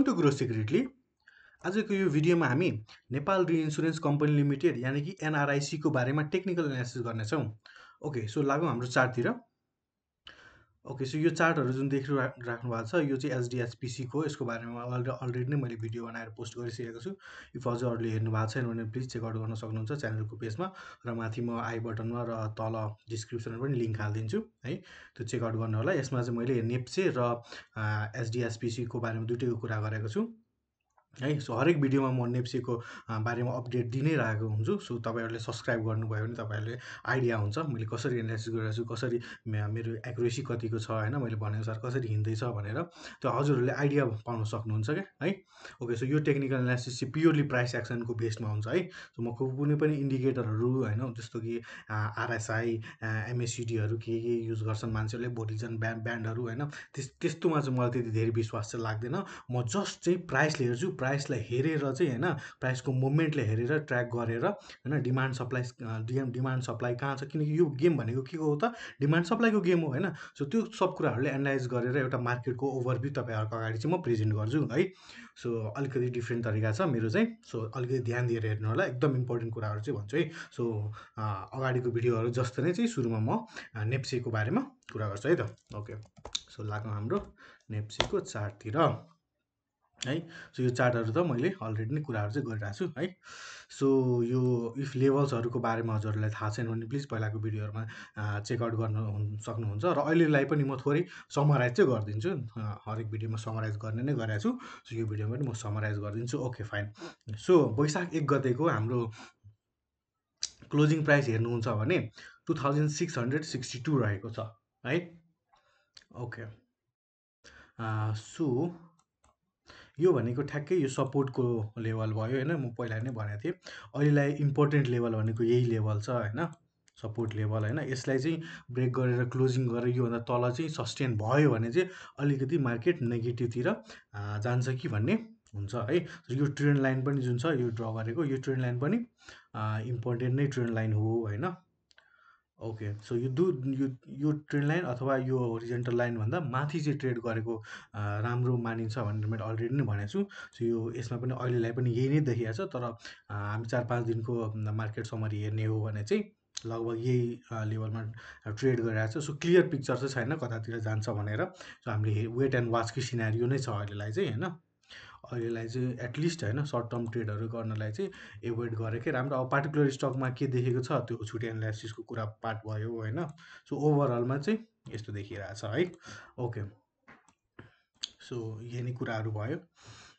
To grow secretly. आजको यो भिडियोमा हामी नेपाल रिइन्स्योरेन्स कम्पनी लिमिटेड यानि कि एनआरआइसी को बारेमा टेक्निकल एनालिसिस गर्नेछौँ। ओके, सो लागौँ हाम्रो चार्टतिर। ओके, सो यो चार्टहरू जुन राख्नु भएको छ यो चाहिँ एचडिएचपिसी को, यसको बारेमा अलरेडी नै मैले भिडियो बनाएर पोस्ट गरिसकेको छु। इफ हजुरहरूले हेर्नु भएको छैन भने प्लिज चेकआउट गर्न सक्नुहुन्छ च्यानलको पेजमा, र माथि म आई बटनमा र तल डिस्क्रिप्सनमा पनि लिङ्क हालिदिन्छु है, त्यो चेकआउट गर्नु होला। यसमा चाहिँ मैले नेप्से र एचडिएचपिसी को बारेमा दुइटैको कुरा गरेको छु है। सो हरेक भिडियोमा म नेप्सेको बारेमा अपडेट दिनै रहेको हुन्छु। सो तपाईँहरूले सब्सक्राइब गर्नुभयो भने तपाईँहरूले आइडिया हुन्छ मैले कसरी एनालिसिस गरिरहेको छु, कसरी मेरो एक्युरेसी कतिको छ होइन, मैले भनेअनुसार कसरी हिँड्दैछ भनेर त्यो हजुरहरूले आइडिया पाउन सक्नुहुन्छ क्या है। ओके, सो यो टेक्निकल एनालिसिस चाहिँ प्योरली प्राइस एक्सनको बेसमा हुन्छ है। सो म कुनै पनि इन्डिकेटरहरू होइन, जस्तो कि आरएसआई एमएसिडीहरू के युज गर्छन् मान्छेहरूले, बोलिजन ब्यान्डहरू होइन, त्यस्तोमा चाहिँ मलाई त्यति धेरै विश्वास चाहिँ लाग्दैन। म जस्ट चाहिँ प्राइसले हेर्छु, प्राइसलाई हेरेर चाहिँ होइन, प्राइसको मुभमेन्टले हेरेर ट्र्याक गरेर होइन, डिमान्ड सप्लाई कहाँ छ, किनकि यो गेम भनेको के हो त, डिमान्ड सप्लाईको गेम हो होइन। सो त्यो सब कुराहरूले एनालाइज गरेर एउटा मार्केटको ओभरभ्यू तपाईँहरूको अगाडि चाहिँ म प्रेजेन्ट गर्छु है। सो अलिकति डिफ्रेन्ट तरिका छ मेरो चाहिँ, सो अलिकति ध्यान दिएर हेर्नु होला, एकदम इम्पोर्टेन्ट कुराहरू चाहिँ भन्छु है। सो अगाडिको भिडियोहरू जस्तो नै चाहिँ सुरुमा म नेप्सेको बारेमा कुरा गर्छु है त। ओके, सो लागौँ हाम्रो नेप्सेको चार्टतिर है। सो यो चार्टहरू त मैले अलरेडी नै कुराहरू चाहिँ गरिरहेको छु है। सो यो इफ लेभल्सहरूको बारेमा हजुरहरूलाई थाहा छैन भने प्लिज पहिलाको भिडियोहरूमा चेकआउट गर्न सक्नुहुन्छ, र अहिलेलाई पनि म थोरै समराइज चाहिँ गरिदिन्छु। हरेक भिडियोमा समराइज गर्ने नै गरेको छु, सो यो भिडियोमा पनि म समराइज गरिदिन्छु। Okay fine. सो वैशाख 1 गतेको हाम्रो क्लोजिङ प्राइस हेर्नुहुन्छ भने 2662 रहेको छ है। ओके, सो यो भनेको ठ्याक्कै यो सपोर्टको लेभल भयो होइन। म पहिला नै भनेको थिएँ अहिलेलाई इम्पोर्टेन्ट लेभल भनेको यही लेभल छ होइन, सपोर्ट लेभल होइन। यसलाई चाहिँ ब्रेक गरेर क्लोजिङ गरेर योभन्दा तल चाहिँ सस्टेन भयो भने चाहिँ अलिकति मार्केट नेगेटिभतिर जान्छ कि भन्ने हुन्छ है। यो ट्रेन्ड लाइन पनि जुन छ यो ड्र गरेको, यो ट्रेन्ड लाइन पनि इम्पोर्टेन्ट नै ट्रेन्ड लाइन हो होइन। ओके, सो यो ट्रेन्ड लाइन अथवा यो होरिजेन्टल लाइनभन्दा माथि चाहिँ ट्रेड गरेको राम्रो मानिन्छ भनेर मैले अलरेडी नै भनेको छु। सो यो यसमा पनि अहिलेलाई पनि यही नै देखिएको छ, तर हामी 4-5 दिनको मार्केट समरी हेर्ने हो भने चाहिँ लगभग यही लेभलमा ट्रेड गरिरहेको छ। सो क्लियर पिक्चर चाहिँ छैन कतातिर जान्छ भनेर। सो हामीले वेट एन्ड वाचकै सिनारियो नै छ अहिलेलाई चाहिँ होइन। अहिलेलाई चाहिँ एटलिस्ट होइन सर्ट टर्म ट्रेडहरू गर्नलाई चाहिँ एभोइड गरेकै राम्रो। अब पार्टिकुलर स्टकमा के देखेको छ त्यो छुट्टै एनालाइसिसको कुरा पार्ट भयो होइन। सो ओभरअलमा चाहिँ यस्तो देखिरहेछ है। ओके, सो यही नै कुराहरू भयो।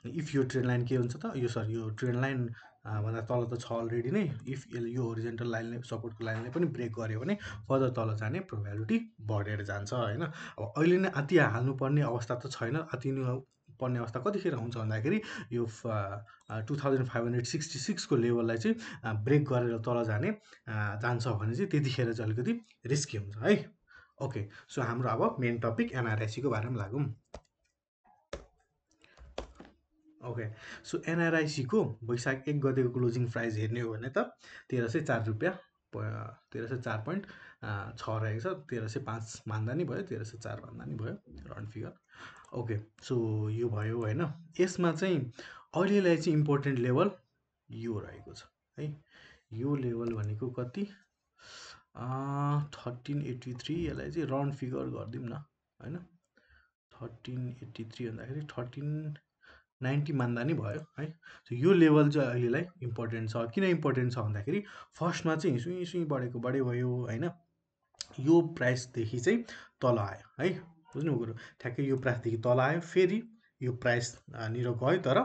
इफ यो ट्रेन्ड लाइन के हुन्छ त, यो ट्रेन्ड लाइन भन्दा तल त छ अलरेडी नै। इफ यो होरिजेन्टल लाइनले सपोर्टको लाइनले पनि ब्रेक गर्यो भने फर्दर तल जाने प्रोबेबिलिटी बढेर जान्छ होइन। अब अहिले नै आत्ति हाल्नुपर्ने अवस्था त छैन। आत्तिनु पर्ने अवस्था कतिखेर हुन्छ भन्दाखेरि यो 2566 को लेभललाई चाहिँ ब्रेक गरेर तल जान्छ भने चाहिँ त्यतिखेर चाहिँ अलिकति रिस्की हुन्छ है। ओके, सो हाम्रो अब मेन टपिक एनआरआइसीको बारेमा लागौँ। ओके, सो एनआरआइसीको वैशाख 1 गतेको क्लोजिङ प्राइस हेर्ने हो भने त 1304 रुपियाँ 1304.6 रहेको छ। 1305 मान्दा नि भयो, 1304 मान्दा नि भयो, राउन्ड फिगर। ओके, सो यो भयो होइन। यसमा चाहिँ अहिलेलाई चाहिँ इम्पोर्टेन्ट लेभल यो रहेको छ है। यो लेभल भनेको कति, 1383। यसलाई चाहिँ राउन्ड फिगर गरिदिउँ न होइन। 1383 भन्दाखेरि 1390 मान्दा नि भयो है। सो यो लेभल चाहिँ अहिलेलाई इम्पोर्टेन्ट छ। किन इम्पोर्टेन्ट छ भन्दाखेरि फर्स्टमा चाहिँ सुई बढेको बढे भयो होइन। यो प्राइसदेखि चाहिँ तल आयो है, बुझ्नु कुरो, ठ्याक्कै यो प्राइसदेखि तल आयो, फेरि यो प्राइस निर गयो, तर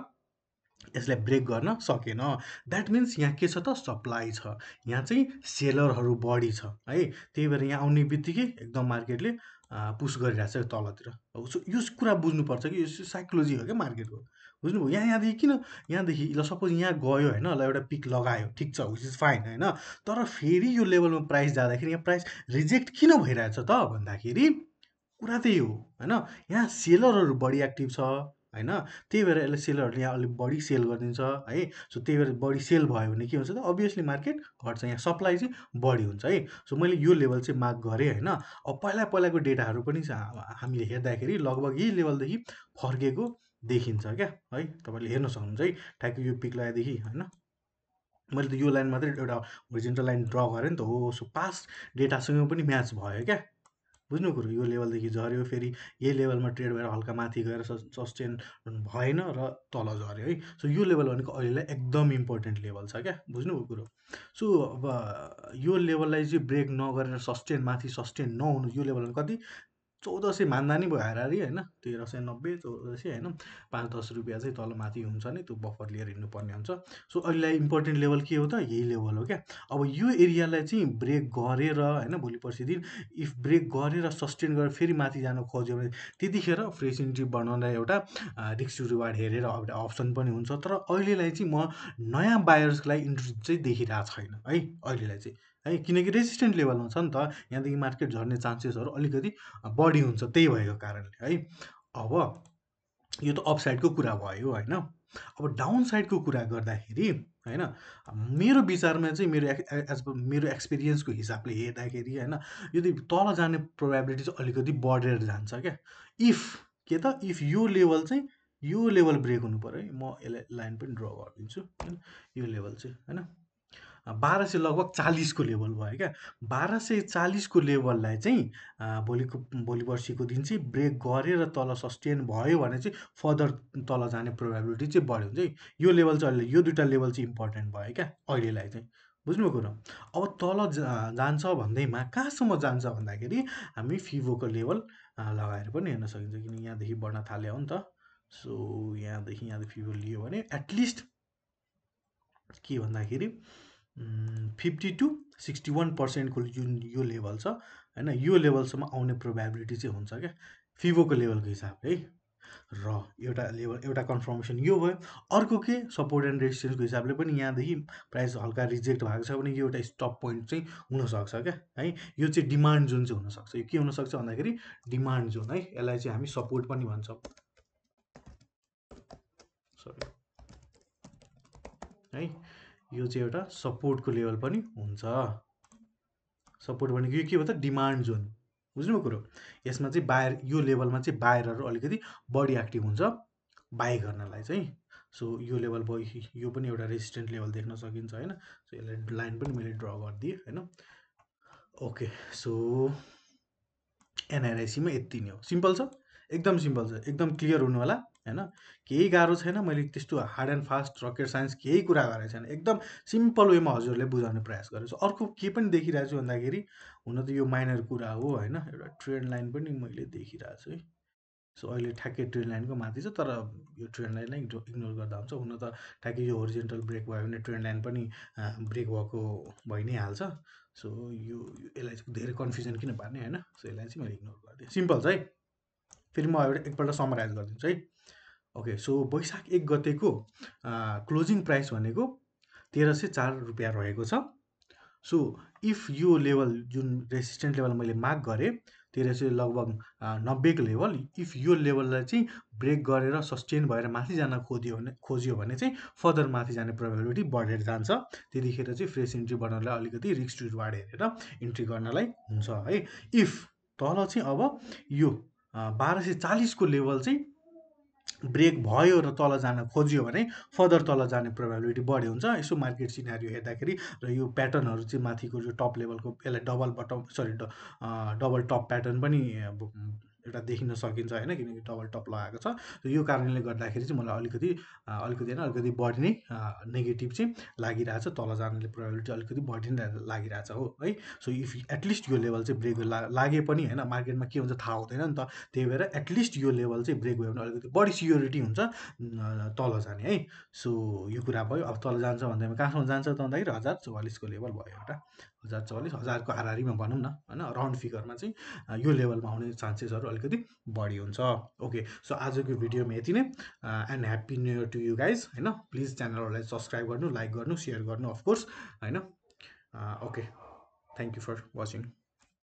यसलाई ब्रेक गर्न सकेन। द्याट मिन्स यहाँ के छ त, सप्लाई छ, यहाँ चाहिँ सेलरहरू बढी छ है। त्यही भएर यहाँ आउने बित्तिकै एकदम मार्केटले पुस गरिरहेछ तलतिर। सो यो कुरा बुझ्नुपर्छ कि यो साइकोलोजी हो क्या मार्केटको, बुझ्नुभयो। यहाँदेखि किन, यहाँदेखि ल सपोज यहाँ गयो होइन, ल एउटा पिक लगायो, ठिक छ, विच इज फाइन होइन। तर फेरि यो लेभलमा प्राइस जाँदाखेरि यहाँ प्राइस रिजेक्ट किन भइरहेछ त भन्दाखेरि कुरा त्यही हो होइन। यहाँ सेलरहरू बढी एक्टिभ छ होइन, त्यही भएर यसले सेलरहरूले यहाँ अलिक बढी सेल गरिदिन्छ है। सो त्यही भएर बढी सेल भयो भने के हुन्छ त, अभियसली मार्केट घट्छ, यहाँ सप्लाई चाहिँ बढी हुन्छ है। सो मैले यो लेभल चाहिँ मार्क गरेँ होइन। अब पहिलाको डेटाहरू पनि हामीले हेर्दाखेरि लगभग यही लेभलदेखि फर्केको देखिन्छ क्या है, तपाईँले हेर्न सक्नुहुन्छ है ठ्याक्कै यो पिक लगाएदेखि होइन। मैले त यो लाइन मात्रै एउटा होरिजेन्टल लाइन ड्र गरेँ नि त हो, सो पास्ट डेटासँग पनि म्याच भयो क्या। बुझ्नु कुरो, यो लेभलदेखि झऱ्यो, फेरि यही लेभलमा ट्रेड भएर हल्का माथि गएर सस्टेन भएन र तल झऱ्यो है। सो यो लेभल भनेको अहिलेलाई एकदम इम्पोर्टेन्ट लेभल छ क्या, बुझ्नुभयो कुरो। सो अब यो लेभललाई चाहिँ ब्रेक नगरेर सस्टेन माथि सस्टेन नहुनु, यो लेभल कति 1400 मान्दा नि भयो हाराहारी होइन, 1390 1400 होइन, 5-10 रुपियाँ चाहिँ तल माथि हुन्छ नि, त्यो बफर लिएर हिँड्नुपर्ने हुन्छ। सो अहिलेलाई इम्पोर्टेन्ट लेभल के हो त, यही लेभल हो क्या। अब यो एरियालाई चाहिँ ब्रेक गरेर होइन, भोलि पर्सि दिन इफ ब्रेक गरेर सस्टेन गरेर फेरि माथि जानु खोज्यो भने त्यतिखेर फ्रेस इन्ट्री बनाउनलाई एउटा रिस्क टु रिवार्ड हेरेर एउटा अप्सन पनि हुन्छ। तर अहिलेलाई चाहिँ म नयाँ बायर्सलाई इन्ट्रेस्ट चाहिँ देखिरहेको छैन है अहिलेलाई चाहिँ है, किनकि रेजिस्टेन्ट लेभलमा छ नि त, यहाँदेखि मार्केट झर्ने चान्सेसहरू अलिकति बढी हुन्छ त्यही भएको कारणले है। अब यो त अपसाइडको कुरा भयो होइन। अब डाउन साइडको कुरा गर्दाखेरि होइन, मेरो विचारमा चाहिँ एज पर मेरो एक्सपिरियन्सको हिसाबले हेर्दाखेरि होइन, यदि तल जाने प्रोबेबिलिटी चाहिँ अलिकति बढेर जान्छ क्या। इफ के त, इफ यो लेभल चाहिँ यो लेभल ब्रेक हुनु पऱ्यो है, म यसलाई लाइन पनि ड्र गरिदिन्छु होइन। यो लेभल चाहिँ होइन 1200 लगभग 40 को लेभल भयो क्या। 1240 को लेभललाई चाहिँ भोलि पर्सिको दिन चाहिँ ब्रेक गरेर तल सस्टेन भयो भने चाहिँ फर्दर तल जाने प्रोबेबिलिटी चाहिँ बढ्यो हुन्छ है। यो लेभल चाहिँ अहिले यो दुईवटा लेभल चाहिँ इम्पोर्टेन्ट भयो क्या अहिलेलाई चाहिँ, बुझ्नु कुरो। अब तल जान्छ भन्दैमा कहाँसम्म जान्छ भन्दाखेरि हामी फिभोको लेभल लगाएर पनि हेर्न सकिन्छ, किन यहाँदेखि बढ्न थाल्यो हो नि त। सो यहाँदेखि फिभो लियो भने एटलिस्ट के भन्दाखेरि 50 to 61% जुन यो लेभल छ होइन, यो लेभलसम्म आउने प्रोबेबिलिटी चाहिँ हुन्छ क्या फिभोको लेभलको हिसाबले है। र एउटा कन्फर्मेसन यो भयो। अर्को के, सपोर्ट एन्ड रेजिस्टेन्सको हिसाबले पनि यहाँदेखि प्राइस हल्का रिजेक्ट भएको छ भने यो एउटा स्टप पोइन्ट चाहिँ हुनसक्छ क्या है। यो चाहिँ डिमान्ड जोन चाहिँ हुनसक्छ। यो के हुनसक्छ भन्दाखेरि डिमान्ड जोन है, यसलाई चाहिँ हामी सपोर्ट पनि भन्छौँ सरी है। यो चाहिँ एउटा सपोर्टको लेभल पनि हुन्छ। सपोर्ट भनेको यो के हो त, डिमान्ड जोन, बुझ्नुभयो कुरो। यसमा चाहिँ बायर, यो लेभलमा चाहिँ बायरहरू अलिकति बढी एक्टिभ हुन्छ बाई गर्नलाई चाहिँ। सो यो लेभल भयो, यो पनि एउटा रेजिस्टेन्ट लेभल देख्न सकिन्छ होइन। सो यसलाई लाइन पनि मैले ड्र गरिदिएँ होइन। ओके, सो एनआरआइसीमा यति नै हो, सिम्पल छ, एकदम सिम्पल छ, एकदम क्लियर हुनु होला होइन। केही गाह्रो छैन, मैले त्यस्तो hard and fast rocket science केही कुरा गरेको छैन, एकदम सिम्पल वेमा हजुरले बुझाउने प्रयास गरेको छु। अर्को के पनि देखिरहेको छु भन्दाखेरि, हुन त यो माइनर कुरा हो होइन, एउटा ट्रेन्ड लाइन पनि मैले देखिरहेको छु है। सो अहिले ठ्याक्कै ट्रेन्ड लाइनको माथि छ, तर यो ट्रेन्ड लाइनलाई इग्नोर गर्दा हुन्छ। हुन त ठ्याक्कै यो होरिजेन्टल ब्रेक भयो भने ट्रेन्ड लाइन पनि ब्रेक भएको भइ नै हाल्छ। सो यसलाई चाहिँ धेरै कन्फ्युजन किन पार्ने होइन। सो यसलाई चाहिँ मैले इग्नोर गरिदिएँ, सिम्पल छ है। फेरि म एकपल्ट समराइज गरिदिन्छु है। ओके, सो वैशाख 1 गतेको क्लोजिङ प्राइस भनेको 1304 रुपियाँ रहेको छ। सो इफ यो लेभल जुन रेसिस्टेन्ट लेभल मैले मार्क गरेँ 1300 लगभग 90को लेभल, इफ यो लेभललाई चाहिँ ब्रेक गरेर सस्टेन भएर माथि जान खोज्यो भने चाहिँ फर्दर माथि जाने प्रोबेबिलिटी बढेर जान्छ। त्यतिखेर चाहिँ फ्रेस इन्ट्री गर्नलाई अलिकति रिस्क टु रिवार्ड हेरेर इन्ट्री गर्नलाई हुन्छ है। इफ तल चाहिँ अब यो 1240 को लेभल चाहिँ ब्रेक भयो र तल जान खोज्यो भने फर्दर तल जाने प्रोबेबिलिटी बढी हुन्छ। यसो मार्केट सिनारियो हेर्दाखेरि र यो प्याटर्नहरू चाहिँ माथिको जो टप लेभलको, यसलाई डबल बटम सरी डबल टप प्याटर्न पनि एउटा देखिन सकिन्छ होइन, किनकि डबल टप लगाएको छ। यो कारणले गर्दाखेरि चाहिँ मलाई अलिकति होइन अलिकति बढी नै नेगेटिभ चाहिँ लागिरहेछ, तल जाने प्रोबेबिलिटी अलिकति बढी नै लागिरहेछ हो है। सो इफ एटलिस्ट यो लेभल चाहिँ ब्रेक लागे पनि होइन, मार्केटमा के हुन्छ थाहा हुँदैन नि त, त्यही भएर एटलिस्ट यो लेभल चाहिँ ब्रेक भयो भने अलिकति बढी सिक्योरिटी हुन्छ तल जाने है। सो यो कुरा भयो। अब तल जान्छ भन्दैमा कहाँसम्म जान्छ त भन्दाखेरि 1044 को लेभल भयो एउटा, 1044 1000को हाराहारीमा भनौँ न होइन, राउन्ड फिगरमा चाहिँ यो लेभलमा आउने चान्सेसहरू अलिकति बढी हुन्छ। ओके, सो आजको भिडियोमा यति नै, and happy new year to you guys होइन। प्लिज च्यानलहरूलाई सब्सक्राइब गर्नु, लाइक गर्नु, सेयर गर्नु अफकोर्स होइन। Okay, thank you for watching.